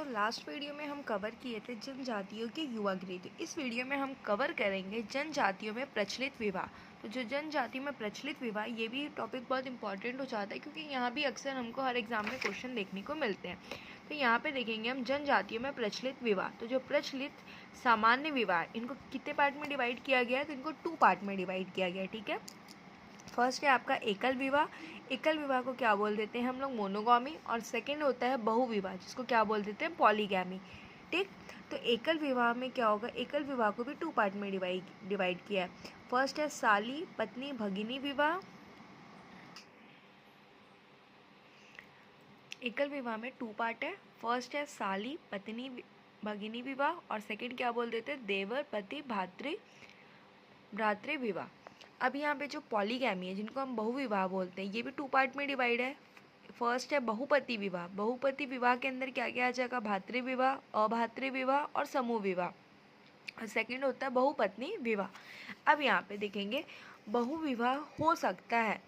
दोस्तों last video में हम कवर किए थे जनजातियों के युवा गृह। तो इस वीडियो में हम कवर करेंगे जनजातियों में प्रचलित विवाह। तो जो जनजाति में प्रचलित विवाह, ये भी टॉपिक बहुत इंपॉर्टेंट हो जाता है क्योंकि यहाँ भी अक्सर हमको हर एग्जाम में क्वेश्चन देखने को मिलते हैं। तो यहाँ पे देखेंगे हम जनजातियों में प्रचलित विवाह। तो जो प्रचलित सामान्य विवाह, इनको कितने पार्ट में डिवाइड किया गया है? तो इनको 2 पार्ट में डिवाइड किया गया है। ठीक है, फर्स्ट है आपका एकल विवाह। एकल विवाह को क्या बोल देते हैं हम लोग? मोनोगामी। और सेकंड होता है बहुविवाह, जिसको क्या बोल देते हैं? पॉलीगैमी। ठीक, तो एकल विवाह में क्या होगा? एकल विवाह को भी 2 पार्ट में डिवाइड किया है। फर्स्ट है साली पत्नी भगिनी विवाह। एकल विवाह में 2 पार्ट है। फर्स्ट है साली पत्नी भगिनी विवाह और सेकंड क्या बोल देते हैं? देवर पति भ्रातृ विवाह। अब यहाँ पे जो पॉलीगैमी है, जिनको हम बहुविवाह बोलते हैं, ये भी 2 पार्ट में डिवाइड है। फर्स्ट है बहुपति विवाह। बहुपति विवाह के अंदर क्या क्या आ जाएगा? भातृ विवाह, अभातृ विवाह और समूह विवाह। और सेकंड होता है बहुपत्नी विवाह। अब यहाँ पे देखेंगे बहुविवाह हो सकता है।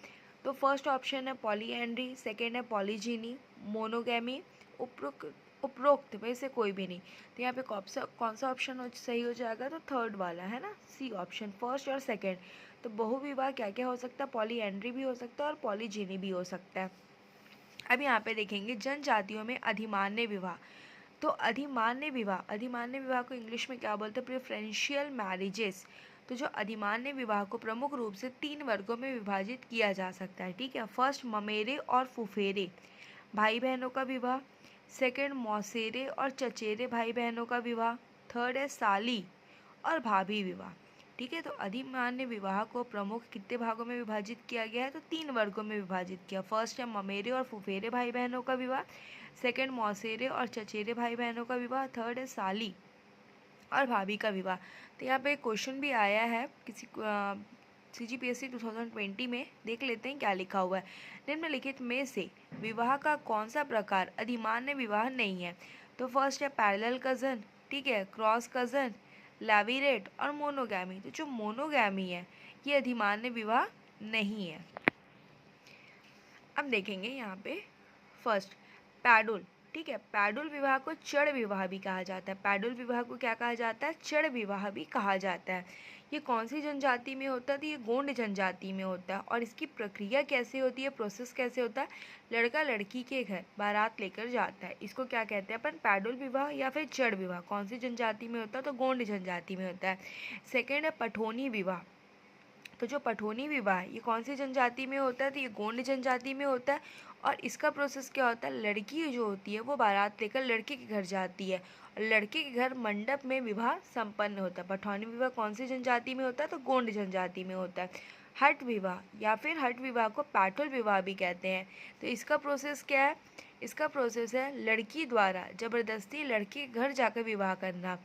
तो फर्स्ट ऑप्शन है पॉलीएंड्री, सेकंड है पॉलीजीनी, मोनोगैमी, उपरोक्त में से कोई भी नहीं। तो यहाँ पे कौन सा ऑप्शन सही हो जाएगा? तो थर्ड वाला है ना, सी ऑप्शन, फर्स्ट और सेकंड। तो बहुविवाह क्या क्या हो सकता है? पॉलीएंड्री भी हो सकता है और पॉलीजीनी भी हो सकता है। अब यहाँ पे देखेंगे जनजातियों में अधिमान्य विवाह। तो अधिमान्य विवाह को इंग्लिश में क्या बोलते हैं? Preferential marriages. तो जो अधिमान्य विवाह को प्रमुख रूप से 3 वर्गों में विभाजित किया जा सकता है। ठीक है, फर्स्ट ममेरे और फुफेरे भाई बहनों का विवाह, सेकंड मौसेरे और चचेरे भाई बहनों का विवाह, थर्ड है साली और भाभी विवाह। ठीक है, तो अधिमान्य विवाह को प्रमुख कितने भागों में विभाजित किया गया है? तो 3 वर्गों में विभाजित किया। फर्स्ट है ममेरे और फुफेरे भाई बहनों का विवाह, सेकंड मौसेरे और चचेरे भाई बहनों का विवाह, थर्ड है साली और भाभी का विवाह। तो यहाँ पे क्वेश्चन भी आया है किसी CGPSC 2020 में, देख लेते हैं क्या लिखा हुआ है। निम्नलिखित में से विवाह का कौन सा प्रकार अधिमान्य विवाह नहीं है? तो फर्स्ट है पैरेलल कज़न, ठीक है, क्रॉस कज़न, लैविरेट और मोनोगैमी। तो जो मोनोगैमी है ये अधिमान्य विवाह नहीं है। अब देखेंगे यहाँ पे फर्स्ट पैडुल। ठीक है, पैडुल विवाह को चड़ विवाह भी कहा जाता है। पैडुल विवाह को क्या कहा जाता है? चड़ विवाह भी कहा जाता है। ये कौन सी जनजाति में होता है? तो ये गोंड जनजाति में होता है। और इसकी प्रक्रिया कैसे होती है, प्रोसेस कैसे होता है? लड़का लड़की के घर बारात लेकर जाता है, इसको क्या कहते हैं अपन? पैडुल विवाह या फिर चड़ विवाह। कौन सी जनजाति में होता है? तो गोंड जनजाति में होता है। सेकेंड है पठोनी विवाह। तो जो पठोनी विवाह है ये कौन सी जनजाति में होता है? तो ये गोंड जनजाति में होता है। और इसका प्रोसेस क्या होता है? लड़की जो होती है वो बारात लेकर लड़के के घर जाती है और लड़के के घर मंडप में विवाह संपन्न होता है। पठौनी विवाह कौन सी जनजाति में होता है? तो गोंड जनजाति में होता है। हट विवाह या फिर हट विवाह को पैठुल विवाह भी कहते हैं। तो इसका प्रोसेस क्या है? इसका प्रोसेस है लड़की द्वारा जबरदस्ती लड़के के घर जाकर विवाह करना।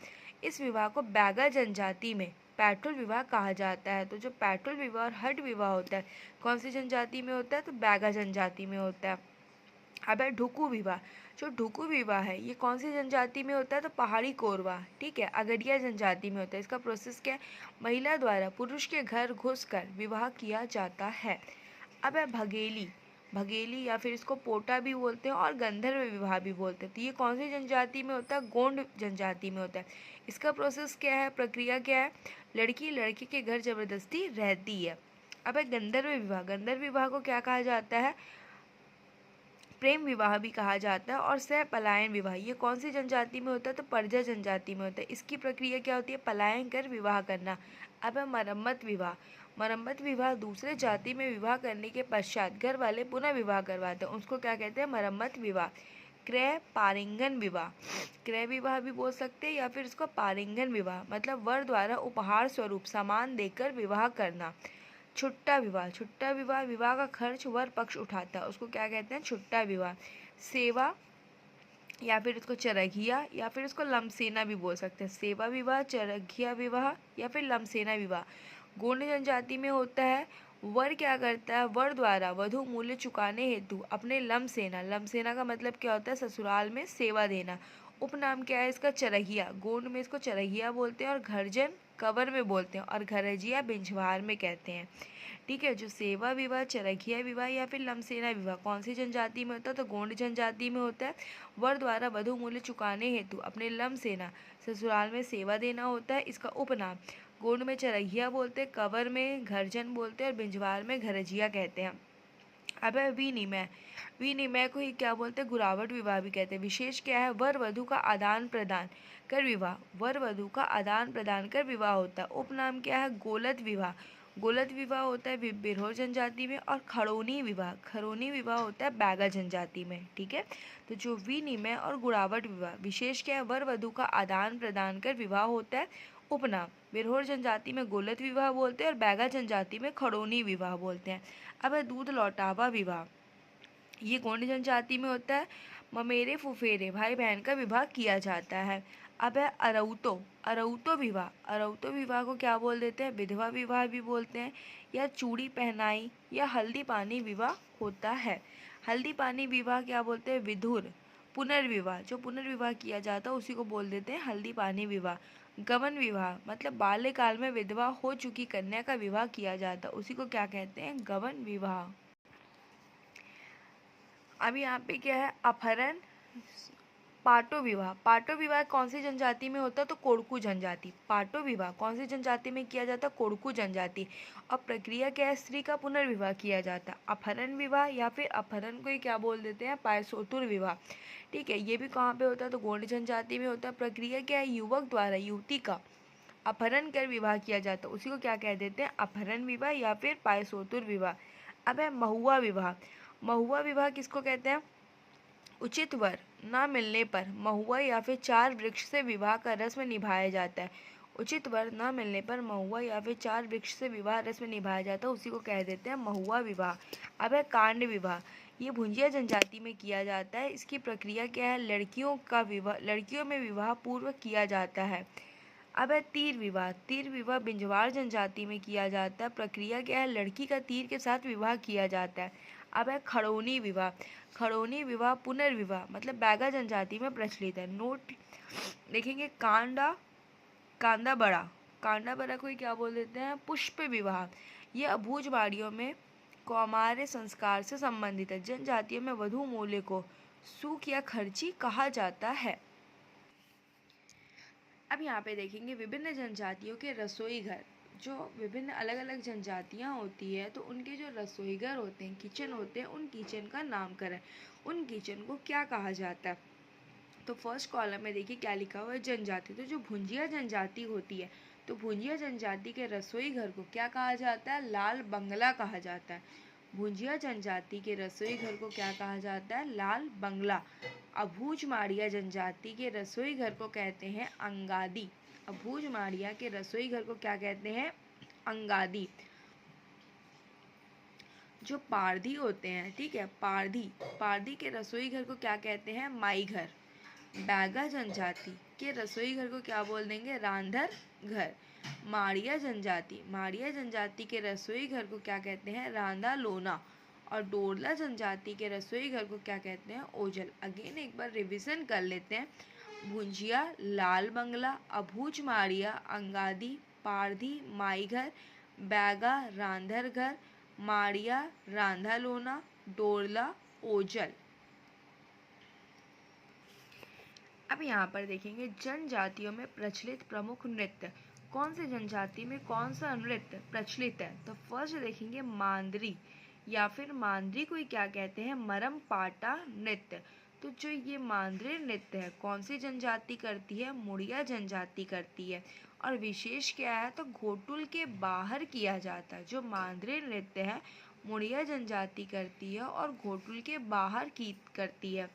इस विवाह को बैगा जनजाति में पैठुल विवाह कहा जाता है। तो जो पैठुल विवाह और हट विवाह होता है कौन सी जनजाति में होता है? तो बैगा जनजाति में होता है। अब है ढुकू विवाह। जो ढुकू विवाह है ये कौन सी जनजाति में होता है? तो पहाड़ी कोरवा, ठीक है, अगडिया जनजाति में होता है। इसका प्रोसेस क्या है? महिला द्वारा पुरुष के घर घुसकर विवाह किया जाता है। अब है भगेली या फिर इसको पोटा भी बोलते हैं और गंधर्व विवाह भी बोलते हैं। तो ये कौन सी जनजाति में होता है? गोंड जनजाति में होता है। इसका प्रोसेस क्या है, प्रक्रिया क्या है? लड़की लड़के के घर जबरदस्ती रहती है। अब है गंधर्व विवाह को क्या कहा जाता है? प्रेम विवाह भी कहा जाता है। और सह पलायन विवाह, ये कौन सी जनजाति में होता है? तो परिजा जनजाति में होता है। इसकी प्रक्रिया क्या होती है? पलायन कर विवाह करना। अब है मरम्मत विवाह दूसरे जाति में विवाह करने के पश्चात घर वाले पुनः विवाह करवाते हैं, उसको क्या कहते हैं? मरम्मत विवाह। क्रय पारिंगन विवाह, क्रय विवाह भी बोल सकते हैं या फिर इसको पारिंगन विवाह, मतलब वर द्वारा उपहार स्वरूप सामान देकर विवाह करना। छुट्टा विवाह विवाह का खर्च वर पक्ष उठाता है, उसको क्या कहते हैं? छुट्टा विवाह। सेवा या फिर इसको चरघिया या फिर इसको लमसेना भी बोल सकते हैं। सेवा विवाह, चरघिया विवाह या फिर लमसेना विवाह गोंड जनजाति में होता है। वर क्या करता है? वर द्वारा वधु मूल्य चुकाने हेतु अपने लमसेना का मतलब क्या होता है? ससुराल में सेवा देना। उपनाम क्या है इसका? चरहिया। गोंड में इसको चरहिया बोलते हैं और घरजन कवर में बोलते हैं और घरजिया बिंझवार में कहते हैं। ठीक है। जो सेवा विवाह, चरखिया विवाह या फिर लमसेना विवाह कौन सी जनजाति में होता है? तो गोंड जनजाति में होता है। वर द्वारा वधु मूल्य चुकाने हेतु अपने लमसेना ससुराल में सेवा देना होता है। इसका उपनाम गोंड में चरखिया बोलते हैं, कंवर में घरजन बोलते हैं और बिंजवार में घरजिया कहते हैं। अब है विनिमय। विनिमय को ही क्या बोलते हैं? गुरावट विवाह भी कहते हैं। विशेष क्या है? वर वधु का आदान प्रदान कर विवाह। वर वधु का आदान प्रदान कर विवाह होता है। उपनाम क्या है? गोलत विवाह। गोलत विवाह होता है बिरहोर जनजाति में। और खड़ोनी विवाह, खड़ोनी विवाह होता है बैगा जनजाति में। ठीक है। तो जो विनिमय और गुरावट विवाह, विशेष क्या है? वर वधु का आदान प्रदान कर विवाह होता है। उपनाम बिरहोर जनजाति में गोलत विवाह बोलते हैं और बैगा जनजाति में खड़ोनी विवाह बोलते हैं। अब है दूध लौटावा विवाह। ये गोंड जनजाति में होता है। ममेरे फुफेरे भाई बहन का विवाह किया जाता है। अब है अरौतो। अरौतो विवाह। अरौतो विवाह को क्या बोल देते हैं? विधवा विवाह भी बोलते हैं, या चूड़ी पहनाई या हल्दी पानी विवाह होता है। हल्दी पानी विवाह क्या बोलते हैं? विधुर। पुनर्विवाह, जो पुनर्विवाह किया जाता है उसी को बोल देते हैं हल्दी पानी विवाह। गमन विवाह मतलब बाल्यकाल में विधवा हो चुकी कन्या का विवाह किया जाता है, उसी को क्या कहते हैं? गमन विवाह। अब यहाँ पे क्या है? अपहरण। पाटो विवाह। पाटो विवाह कौन सी जनजाति में होता है? तो कोड़कू जनजाति। पाटो विवाह कौन सी जनजाति में किया जाता है? कोड़कू जनजाति। और प्रक्रिया क्या है? स्त्री का पुनर्विवाह किया जाता है। अपहरण विवाह या फिर अपहरण को ही क्या बोल देते हैं? पायसोतुर विवाह। ठीक है। ये भी कहाँ पे होता है? तो गोंड जनजाति में होता है। प्रक्रिया क्या है? युवक द्वारा युवती का अपहरण कर विवाह किया जाता है, उसी को क्या कह देते हैं? अपहरण विवाह या फिर पायसोतुर विवाह। अब है महुआ विवाह। महुआ विवाह किसको कहते हैं? उचित वर न मिलने पर महुआ या फिर चार वृक्ष से विवाह का रस्म निभाया जाता है। उचित वर न मिलने पर महुआ या फिर चार वृक्ष से विवाह रस्म निभाया जाता है, उसी को कह देते हैं महुआ विवाह। अब है कांड विवाह। ये भुंजिया जनजाति में किया जाता है। इसकी प्रक्रिया क्या है? लड़कियों में विवाह पूर्व किया जाता है। अब है तीर विवाह। तीर विवाह बिंजवार जनजाति में किया जाता है। प्रक्रिया क्या है? लड़की का तीर के साथ विवाह किया जाता है। अब है खड़ोनी विवाह। खड़ोनी विवाह पुनर्विवाह मतलब बैगा जनजाति में प्रचलित है। नोट देखेंगे कांदा बड़ा। कांदा बड़ा को क्या बोल देते हैं? पुष्प विवाह। यह अबूझ बाड़ियों में कौमार्य संस्कार से संबंधित है। जनजातियों में वधु मूल्य को सूख या खर्ची कहा जाता है। अब यहाँ पे देखेंगे विभिन्न जनजातियों के रसोई घर। जो विभिन्न अलग अलग जनजातियाँ होती है तो उनके जो रसोई घर होते हैं, किचन होते हैं, उन किचन का नामकरण, उन किचन को क्या कहा जाता है? तो फर्स्ट कॉलम में देखिए क्या लिखा हुआ है? जनजाति। तो जो भुंजिया जनजाति होती है तो भुंजिया जनजाति के रसोई घर को क्या कहा जाता है? लाल बंगला कहा जाता है। भुंजिया जनजाति के रसोई घर को क्या कहा जाता है? लाल बंगला। अबूझ माड़िया जनजाति के रसोई घर को कहते हैं अंगादी। अबूझ माड़िया के रसोई घर को क्या कहते हैं? अंगादी। जो पारधी होते हैं, ठीक है, पारधी के रसोई घर को क्या कहते हैं? माई घर। बैगा जनजाति के रसोई घर को क्या बोल देंगे? रांधर घर। माड़िया जनजाति के रसोई घर को क्या कहते हैं? रांधा लोना। और डोरला जनजाति के रसोई घर को क्या कहते हैं? ओझल। अगेन एक बार रिवीजन कर लेते हैं। भुंजिया लाल बंगला, अबूझ माड़िया अंगादी, पारधी माई घर, बैगा रांधर घर, माड़िया रांधा लोना, डोरला ओझल। अब यहाँ पर देखेंगे जनजातियों में प्रचलित प्रमुख नृत्य। कौन सी जनजाति में कौन सा नृत्य प्रचलित है? तो फर्स्ट देखेंगे मांदरी या फिर मांदरी को क्या कहते हैं? मरम पाटा नृत्य। तो जो ये मांदरी नृत्य है कौन सी जनजाति करती है? मुड़िया जनजाति करती है। और विशेष क्या है? तो घोटुल के बाहर किया जाता है। जो मांदरी नृत्य है मुड़िया जनजाति करती है और घोटुल के बाहर की करती है।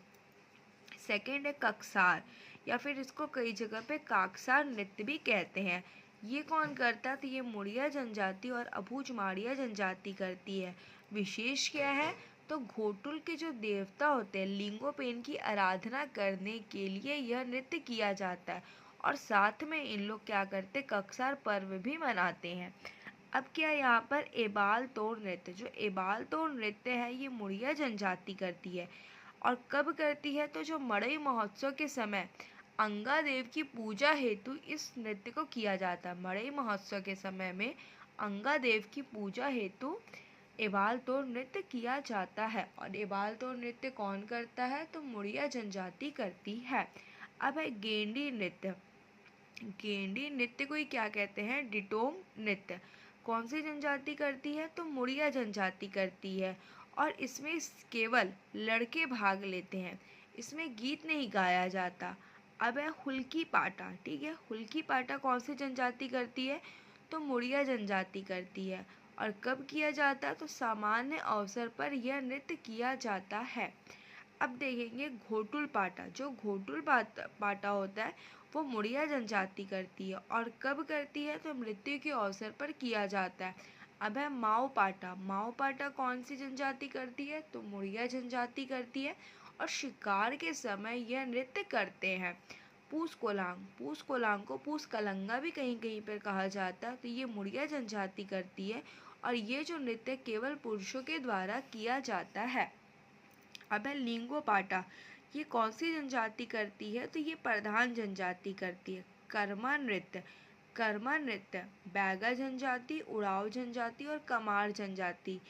सेकेंड है ककसार या फिर इसको कई जगह पे काकसार नृत्य भी कहते हैं। ये कौन करता है? तो ये मुड़िया जनजाति और अबूझ माड़िया जनजाति करती है। विशेष क्या है? तो घोटुल के जो देवता होते हैं लिंगोपेन की आराधना करने के लिए यह नृत्य किया जाता है। और साथ में इन लोग क्या करते? ककसार पर्व भी मनाते हैं। अब क्या यहाँ पर एबाल तोड़ नृत्य, जो एबाल तोड़ नृत्य है ये मुड़िया जनजाति करती है। और कब करती है? तो जो मड़ई महोत्सव के समय अंगा देव की पूजा हेतु इस नृत्य को किया जाता है। मड़ई महोत्सव के समय में अंगादेव की पूजा हेतु एवालतोड़ नृत्य किया जाता है। और एवालतोड़ नृत्य कौन करता है? तो मुड़िया जनजाति करती है। अब है गेंडी नृत्य। गेंडी नृत्य को ही क्या कहते हैं? डिटोम नृत्य। कौन सी जनजाति करती है? तो मुड़िया जनजाति करती है। और इसमें केवल लड़के भाग लेते हैं, इसमें गीत नहीं गाया जाता। अब है हुल्की पाटा। ठीक है, हुल्की पाटा कौन सी जनजाति करती है? तो मुड़िया जनजाति करती है। और कब किया जाता है? तो सामान्य अवसर पर यह नृत्य किया जाता है। अब देखेंगे घोटुल पाटा। जो घोटुल पाटा होता है वो मुड़िया जनजाति करती है। और कब करती है? तो मृत्यु के अवसर पर किया जाता है। अब है माओ पाटा। माओ पाटा कौन सी जनजाति करती है? तो मुड़िया जनजाति करती है। और शिकार के समय यह नृत्य करते हैं। पूस कोलांग। पूस कोलांग को पूस कलंगा भी कहीं कहीं पर कहा जाता है। तो ये मुड़िया जनजाति करती है। और ये जो नृत्य केवल पुरुषों के द्वारा किया जाता है। अब है लिंगो पाटा। ये कौन सी जनजाति करती है? तो ये प्रधान जनजाति करती है। कर्मा नृत्य। कर्मा नृत्य बैगा जनजाति, उड़ाव जनजाति और कमार जनजाति।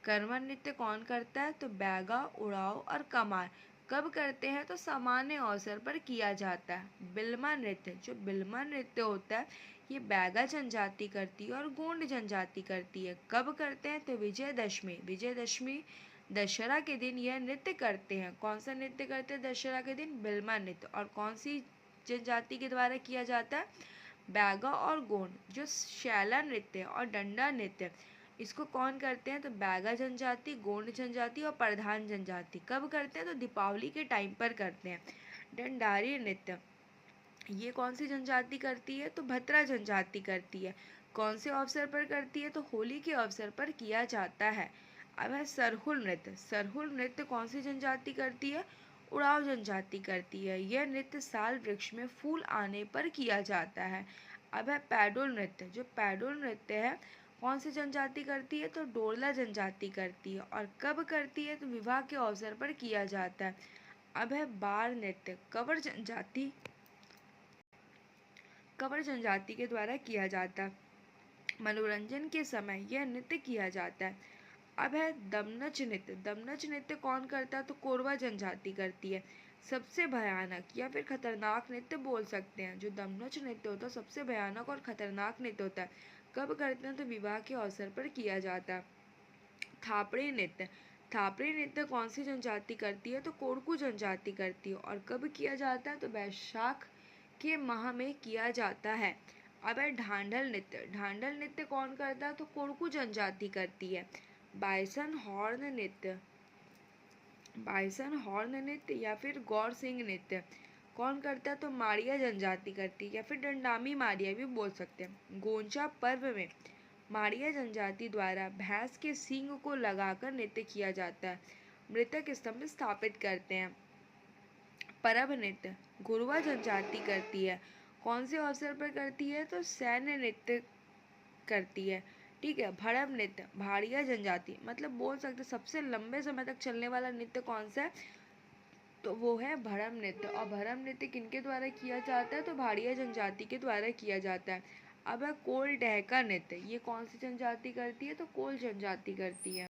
कर्मा नृत्य कौन करता है? तो बैगा, उड़ाव और कमार। कब करते हैं? तो सामान्य अवसर पर किया जाता है। बिल्मा नृत्य। जो बिल्मा नृत्य होता है ये बैगा जनजाति करती है और गोंड जनजाति करती है। कब करते हैं? तो विजयदशमी। विजयदशमी दशहरा के दिन यह नृत्य करते हैं। कौन सा नृत्य करते हैं दशहरा के दिन? बिल्मा नृत्य। और कौन सी जनजाति के द्वारा किया जाता है? बैगा और गोंड। जो शैला नृत्य और डंडा नृत्य इसको कौन करते हैं? तो बैगा जनजाति, गोंड जनजाति और प्रधान जनजाति। कब करते हैं? तो दीपावली के टाइम पर करते हैं। डंडारी नृत्य ये कौन सी जनजाति करती है? तो भद्रा जनजाति करती है। कौन से अवसर पर करती है? तो होली के अवसर पर किया जाता है। अब है सरहुल नृत्य। सरहुल नृत्य कौन सी जनजाति करती है? उड़ाव जनजाति करती है। यह नृत्य साल वृक्ष में फूल आने पर किया जाता है। अब है पैडोल नृत्य। जो पैडोल नृत्य है कौन सी जनजाति करती है? तो डोरला जनजाति करती है। और कब करती है? तो विवाह के अवसर पर किया जाता है। अब है बार नृत्य। कवर जनजाति के द्वारा किया जाता है। मनोरंजन के समय यह नृत्य किया जाता है। अब है दमनच नृत्य। दमनच नृत्य कौन करता है? तो कोरवा जनजाति करती है। सबसे भयानक या फिर खतरनाक नृत्य बोल सकते हैं। जो दमनच नृत्य होता है सबसे भयानक और खतरनाक नृत्य होता है। कब करते हैं? तो विवाह के अवसर पर किया जाता है। थापड़े नृत्य। थापड़े नृत्य कौन सी जनजाति करती है? तो कोरकू जनजाति करती है। और कब किया जाता है? तो वैशाख के माह में किया जाता है। अब है ढांढल नृत्य। ढांढल नृत्य कौन करता है? तो कोरकू जनजाति करती है। बाइसन हॉर्न नृत्य। बाइसन हॉर्न नृत्य या फिर गौर सिंह नृत्य कौन करता है? तो माड़िया जनजाति करती है या फिर डंडामी माड़िया भी बोल सकते हैं। गोंचा पर्व में माड़िया जनजाति द्वारा भैंस के सींग को लगाकर नृत्य किया जाता है। मृतक स्तंभ स्थापित करते हैं। परब नृत्य गुरुवा जनजाति करती है। कौन से अवसर पर करती है? तो सैन्य नृत्य करती है। ठीक है। भड़प नृत्य भाड़िया जनजाति मतलब बोल सकते सबसे लंबे समय तक चलने वाला नृत्य कौन सा है? तो वो है भड़प नृत्य। और भड़प नृत्य किनके द्वारा किया जाता है? तो भाड़िया जनजाति के द्वारा किया जाता है। अब है कोल डहका नृत्य। ये कौन सी जनजाति करती है? तो कोल जनजाति करती है।